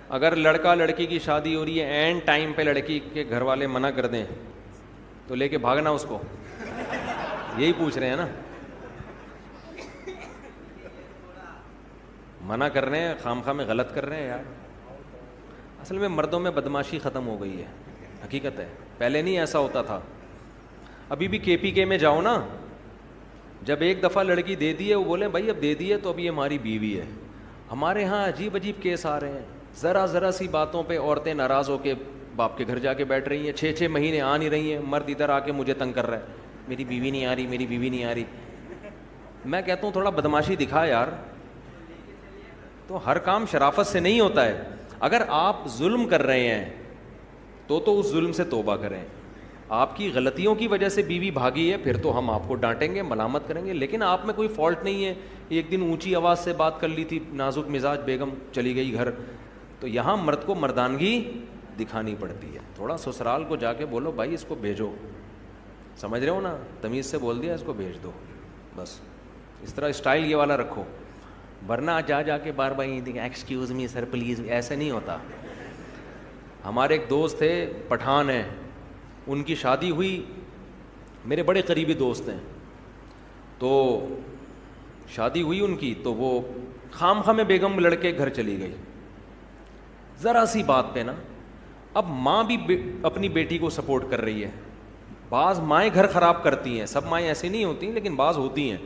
اگر لڑکا لڑکی کی شادی ہو رہی ہے، اینڈ ٹائم پہ لڑکی کے گھر والے منع کر دیں تو لے کے بھاگنا اس کو، یہی پوچھ رہے ہیں نا. منع کر رہے ہیں، خام خواہ میں غلط کر رہے ہیں یار. اصل میں مردوں میں بدماشی ختم ہو گئی ہے، حقیقت ہے. پہلے نہیں ایسا ہوتا تھا. ابھی بھی KPK میں جاؤ نا، جب ایک دفعہ لڑکی دے دی ہے وہ بولیں بھائی اب دے دی ہے تو اب یہ ہماری بیوی ہے. ہمارے ہاں عجیب عجیب کیس آ رہے ہیں. ذرا سی باتوں پہ عورتیں ناراض ہو کے باپ کے گھر جا کے بیٹھ رہی ہیں. 6 مہینے آ نہیں رہی ہیں. مرد ادھر آ کے مجھے تنگ کر رہا ہے، میری بیوی نہیں آ رہی، میری بیوی نہیں آ رہی. میں کہتا ہوں تھوڑا بدماشی دکھا یار. تو ہر کام شرافت سے نہیں ہوتا ہے. اگر آپ ظلم کر رہے ہیں تو اس ظلم سے توبہ کریں. آپ کی غلطیوں کی وجہ سے بیوی بھاگی ہے پھر تو ہم آپ کو ڈانٹیں گے، ملامت کریں گے، لیکن آپ میں کوئی فالٹ نہیں ہے. ایک دن اونچی آواز سے بات کر لی تھی، نازک مزاج بیگم چلی گئی گھر. تو یہاں مرد کو مردانگی دکھانی پڑتی ہے. تھوڑا سسرال کو جا کے بولو بھائی اس کو بھیجو، سمجھ رہے ہو نا، تمیز سے بول دیا اس کو بھیج دو. بس اس طرح اسٹائل یہ والا رکھو، ورنہ جا کے بار ایکسکیوز می سر پلیز، ایسے نہیں ہوتا. ہمارے ایک دوست تھے پٹھان ہیں، ان کی شادی ہوئی، میرے بڑے قریبی دوست ہیں. تو شادی ہوئی ان کی تو وہ خام خواہ میں بیگم لڑکے گھر چلی گئی ذرا سی بات پہ نا. اب ماں بھی اپنی بیٹی کو سپورٹ کر رہی ہے. بعض مائیں گھر خراب کرتی ہیں، سب مائیں ایسی نہیں ہوتی لیکن بعض ہوتی ہیں.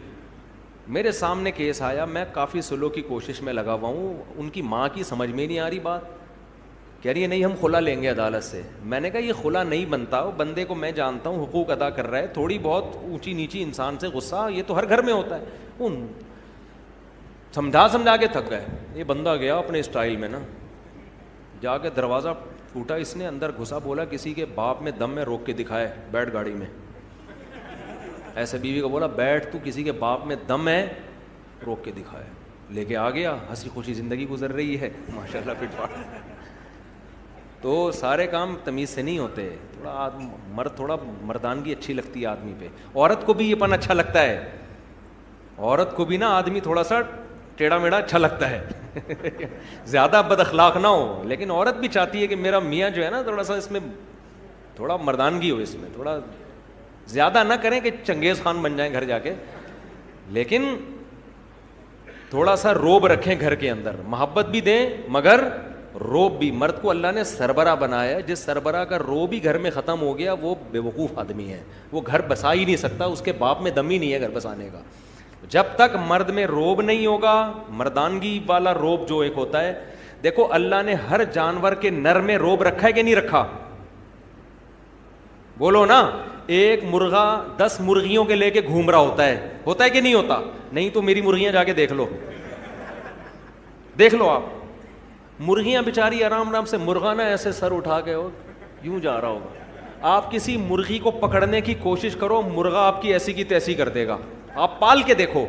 میرے سامنے کیس آیا، میں کافی سلو کی کوشش میں لگا ہوا ہوں. ان کی ماں کی سمجھ میں نہیں آ رہی بات، کہہ رہی ہے نہیں ہم خلا لیں گے عدالت سے. میں نے کہا یہ خلا نہیں بنتا، بندے کو میں جانتا ہوں حقوق ادا کر رہا ہے، تھوڑی بہت اونچی نیچی انسان سے غصہ یہ تو ہر گھر میں ہوتا ہے. سمجھا کے تھک گئے. یہ بندہ گیا اپنے اسٹائل میں نا، جا کے دروازہ ٹوٹا اس نے، اندر گھسا، بولا کسی کے باپ میں دم میں روک کے دکھائے، بیٹھ گاڑی میں. ایسے بیوی کو بولا بیٹھ، تو کسی کے باپ میں دم ہے روک کے دکھائے. لے کے آ گیا، ہنسی خوشی زندگی گزر رہی ہے ماشاءاللہ فٹ فاٹ. تو سارے کام تمیز سے نہیں ہوتے. تھوڑا مردانگی اچھی لگتی ہے آدمی پہ. عورت کو بھی یہ پن اچھا لگتا ہے، عورت کو بھی نا آدمی تھوڑا سا ٹیڑھا میڑھا اچھا لگتا ہے. زیادہ بد اخلاق نہ ہو، لیکن عورت بھی چاہتی ہے کہ میرا میاں جو ہے نا تھوڑا سا اس میں تھوڑا مردانگی ہو، اس میں تھوڑا زیادہ نہ کریں کہ چنگیز خان بن جائیں گھر جا کے، لیکن تھوڑا سا روب رکھیں گھر کے اندر. محبت بھی دیں مگر روب بھی. مرد کو اللہ نے سربراہ بنایا ہے، جس سربراہ کا روب ہی گھر میں ختم ہو گیا وہ بے وقوف آدمی ہے، وہ گھر بسا ہی نہیں سکتا، اس کے باپ میں دم ہی نہیں ہے گھر بسانے کا. جب تک مرد میں روب نہیں ہوگا، مردانگی والا روب جو ایک ہوتا ہے، دیکھو اللہ نے ہر جانور کے نر میں روب رکھا ہے کہ نہیں رکھا؟ بولو نا. ایک مرغا 10 مرغیوں کے لے کے گھوم رہا ہوتا ہے کہ نہیں ہوتا؟ نہیں تو میری مرغیاں جا کے دیکھ لو آپ. مرغیاں بیچاری آرام سے، مرغا نا ایسے سر اٹھا کے یوں جا رہا ہوگا. آپ کسی مرغی کو پکڑنے کی کوشش کرو، مرغا آپ کی ایسی کی تیسی کر دے گا. آپ پال کے دیکھو،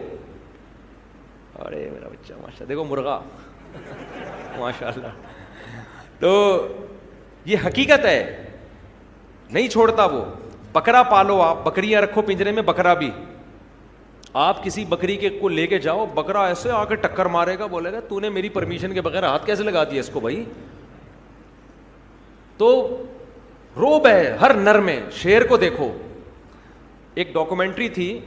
ارے میرا بچہ ماشاء، دیکھو مرغا ماشاء اللہ. تو یہ حقیقت ہے، نہیں چھوڑتا وہ. بکرا پالو، آپ بکریاں رکھو پنجرے میں، بکرا بھی. آپ کسی بکری کے کو لے کے جاؤ، بکرا ایسے آ کے ٹکر مارے گا، بولے گا تو نے میری پرمیشن کے بغیر ہاتھ کیسے لگا دیا اس کو بھائی. تو روب ہے ہر نر میں. شیر کو دیکھو، ایک ڈاکومنٹری تھی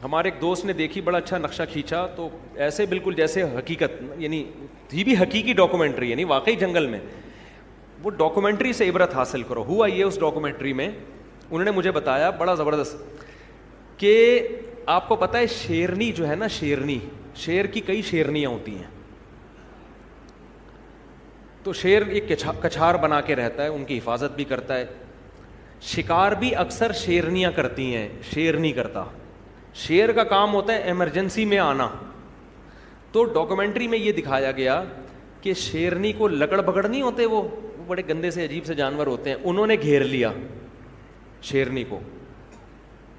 ہمارے ایک دوست نے دیکھی، بڑا اچھا نقشہ کھینچا، تو ایسے بالکل جیسے حقیقت، یعنی تھی بھی حقیقی ڈاکومنٹری، یعنی واقعی جنگل میں. وہ ڈاکومنٹری سے عبرت حاصل کرو. ہوا یہ اس ڈاکومنٹری میں انہوں نے مجھے بتایا بڑا زبردست کہ آپ کو پتہ ہے شیرنی جو ہے نا، شیر کی کئی شیرنیاں ہوتی ہیں. تو شیر ایک کچھار بنا کے رہتا ہے، ان کی حفاظت بھی کرتا ہے. شکار بھی اکثر شیرنیاں کرتی ہیں، شیر نہیں کرتا. شیر کا کام ہوتا ہے ایمرجنسی میں آنا. تو ڈاکومنٹری میں یہ دکھایا گیا کہ شیرنی کو لکڑ بگڑ نہیں ہوتے، وہ بڑے گندے سے عجیب سے جانور ہوتے ہیں، انہوں نے گھیر لیا شیرنی کو.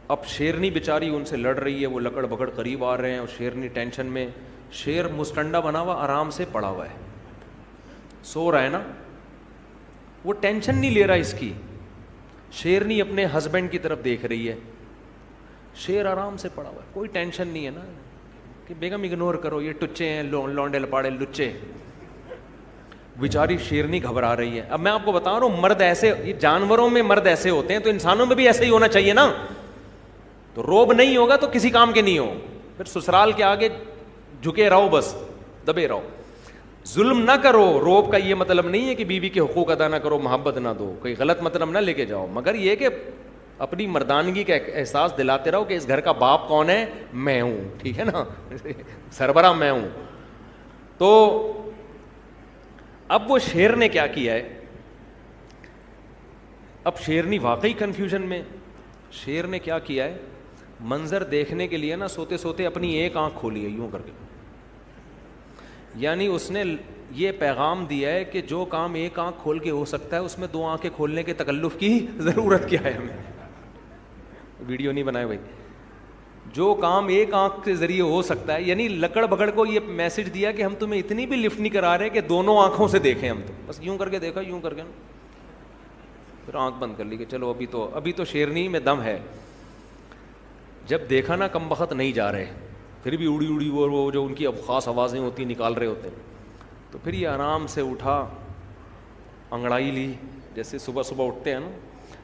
اب شیرنی بیچاری ان سے لڑ رہی ہے، وہ لکڑ بگڑ قریب آ رہے ہیں اور شیرنی ٹینشن میں. شیر مستنڈا بنا ہوا آرام سے پڑا ہوا ہے، سو رہا ہے نا، وہ ٹینشن نہیں لے رہا اس کی. شیرنی اپنے ہسبینڈ کی طرف دیکھ رہی ہے، شیر آرام سے پڑا ہوا ہے، کوئی ٹینشن نہیں ہے نا کہ بیگم اگنور کرو، یہ ٹچے ہیں، لونڈے لپاڑے لچے. بیچاری شیرنی گھبرا رہی ہے. اب میں آپ کو بتا رہا ہوں مرد ایسے, یہ جانوروں میں مرد ایسے ہوتے ہیں تو انسانوں میں بھی ایسے ہی ہونا چاہیے نا. تو روب نہیں ہوگا تو کسی کام کے نہیں ہو, پھر سسرال کے آگے جھکے رہو, بس دبے رہو. ظلم نہ کرو. روب کا یہ مطلب نہیں ہے کہ بیوی کے حقوق ادا نہ کرو, محبت نہ دو, کوئی غلط مطلب نہ لے کے جاؤ, مگر یہ کہ اپنی مردانگی کا احساس دلاتے رہو کہ اس گھر کا باپ کون ہے, میں ہوں, ٹھیک ہے نا, سربراہ میں ہوں. تو اب وہ شیر نے کیا کیا ہے, اب شیرنی واقعی کنفیوژن میں. شیر نے کیا کیا ہے, منظر دیکھنے کے لیے نا سوتے سوتے اپنی ایک آنکھ کھولی ہے یوں کر کے. یعنی اس نے یہ پیغام دیا ہے کہ جو کام ایک آنکھ کھول کے ہو سکتا ہے اس میں دو آنکھیں کھولنے کے تکلف کی ضرورت کیا ہے ہمیں. ویڈیو نہیں بنائے بھائی. جو کام ایک آنکھ کے ذریعے ہو سکتا ہے, یعنی لکڑ بگڑ کو یہ میسج دیا کہ ہم تمہیں اتنی بھی لفٹ نہیں کرا رہے کہ دونوں آنکھوں سے دیکھیں ہم, تو بس یوں کر کے دیکھا, یوں کر کے پھر آنکھ بند کر لی کہ چلو ابھی تو شیرنی میں دم ہے. جب دیکھا نا کم بخت نہیں جا رہے, پھر بھی اڑی اڑی وہ جو ان کی اب خاص آوازیں ہوتی نکال رہے ہوتے, تو پھر یہ آرام سے اٹھا, انگڑائی لی, جیسے صبح صبح اٹھتے ہیں نا.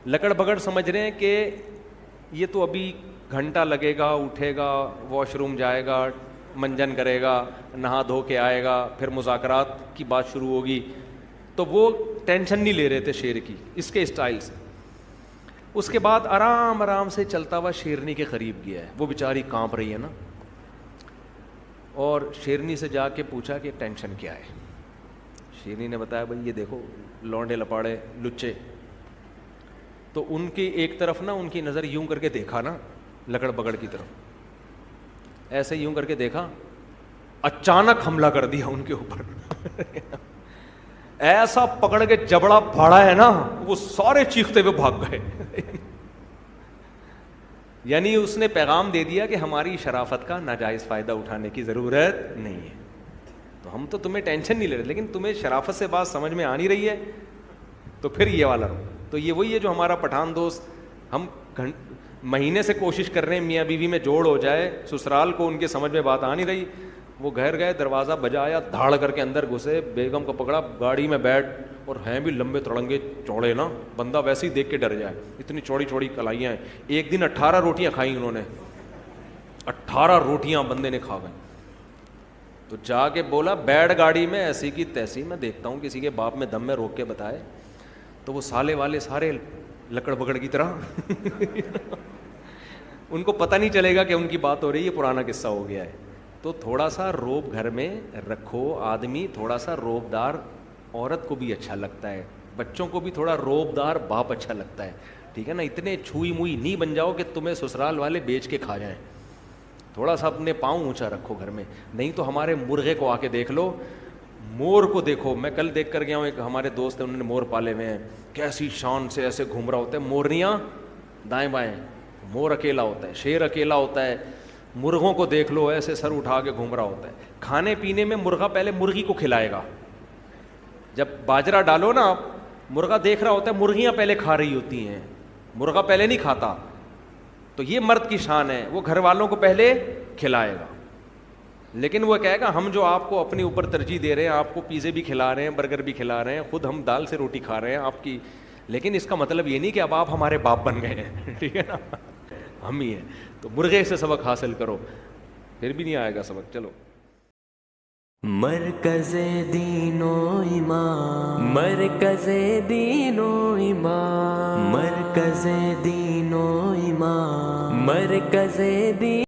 لکڑ بگڑ سمجھ رہے ہیں کہ یہ تو ابھی گھنٹہ لگے گا, اٹھے گا, واش روم جائے گا, منجن کرے گا, نہا دھو کے آئے گا, پھر مذاکرات کی بات شروع ہوگی. تو وہ ٹینشن نہیں لے رہے تھے شیر کی, اس کے اسٹائل سے. اس کے بعد آرام آرام سے چلتا ہوا شیرنی کے قریب گیا ہے. وہ بیچاری کانپ رہی ہے نا, اور شیرنی سے جا کے پوچھا کہ ٹینشن کیا ہے. شیرنی نے بتایا بھائی یہ دیکھو لونڈے لپاڑے لچے. تو ان کی ایک طرف نا ان کی نظر یوں کر کے دیکھا نا لکڑ بگڑ کی طرف, ایسے یوں کر کے دیکھا, اچانک حملہ کر دیا ان کے اوپر. ایسا پکڑ کے جبڑا پھاڑا ہے نا, وہ سارے چیختے ہوئے بھاگ گئے. یعنی اس نے پیغام دے دیا کہ ہماری شرافت کا ناجائز فائدہ اٹھانے کی ضرورت نہیں ہے. تو ہم تو تمہیں ٹینشن نہیں لے رہے, لیکن تمہیں شرافت سے بات سمجھ میں آ نہیں رہی ہے, تو پھر یہ والا رہو. تو یہ وہی ہے جو ہمارا پٹھان دوست, ہم مہینے سے کوشش کر رہے ہیں میاں بیوی میں جوڑ ہو جائے, سسرال کو ان کے سمجھ میں بات آ نہیں رہی. وہ گھر گئے, دروازہ بجایا, دھاڑ کر کے اندر گھسے, بیگم کو پکڑا, گاڑی میں بیٹھ, اور ہیں بھی لمبے تڑنگے چوڑے نا, بندہ ویسے ہی دیکھ کے ڈر جائے, اتنی چوڑی چوڑی کلائیاں ہیں. ایک دن 18 روٹیاں کھائیں انہوں نے, 18 روٹیاں بندے نے کھا گئے. تو جا کے بولا بیٹھ گاڑی میں, ایسی کی تیسی, میں دیکھتا ہوں کسی کے باپ میں دم میں روک کے بتائے. تو وہ سالے والے سارے لکڑ بگڑ کی طرح ان کو پتہ نہیں چلے گا کہ ان کی بات ہو رہی ہے, پرانا قصہ ہو گیا ہے. تو تھوڑا سا روب گھر میں رکھو. آدمی تھوڑا سا روبدار عورت کو بھی اچھا لگتا ہے, بچوں کو بھی تھوڑا روبدار باپ اچھا لگتا ہے, ٹھیک ہے نا. اتنے چھوئی موئی نہیں بن جاؤ کہ تمہیں سسرال والے بیچ کے کھا جائیں. تھوڑا سا اپنے پاؤں اونچا رکھو گھر میں. نہیں تو ہمارے مرغے کو آ کے دیکھ لو, مور کو دیکھو. میں کل دیکھ کر گیا ہوں, ایک ہمارے دوست ہیں انہوں نے مور پالے ہوئے ہیں, کیسی شان سے ایسے گھوم رہا ہوتا ہے, مورنیاں دائیں بائیں, مور اکیلا ہوتا ہے, شیر اکیلا ہوتا ہے. مرغوں کو دیکھ لو, ایسے سر اٹھا کے گھوم رہا ہوتا ہے. کھانے پینے میں مرغا پہلے مرغی کو کھلائے گا. جب باجرہ ڈالو نا, مرغا دیکھ رہا ہوتا ہے, مرغیاں پہلے کھا رہی ہوتی ہیں, مرغا پہلے نہیں کھاتا. تو یہ مرد کی شان ہے, وہ گھر والوں کو پہلے کھلائے گا. لیکن وہ کہے گا ہم جو آپ کو اپنے اوپر ترجیح دے رہے ہیں, آپ کو پیزے بھی کھلا رہے ہیں, برگر بھی کھلا رہے ہیں, خود ہم دال سے روٹی کھا رہے ہیں آپ کی, لیکن اس کا مطلب یہ نہیں کہ اب آپ ہمارے باپ بن گئے ہیں, ٹھیک ہے نا, ہم ہی ہیں. تو مرغے سے سبق حاصل کرو, پھر بھی نہیں آئے گا سبق. چلو. مرکز دین و ایمان, مرکز دین و ایمان, مرکز دین و ایمان, مرکز دین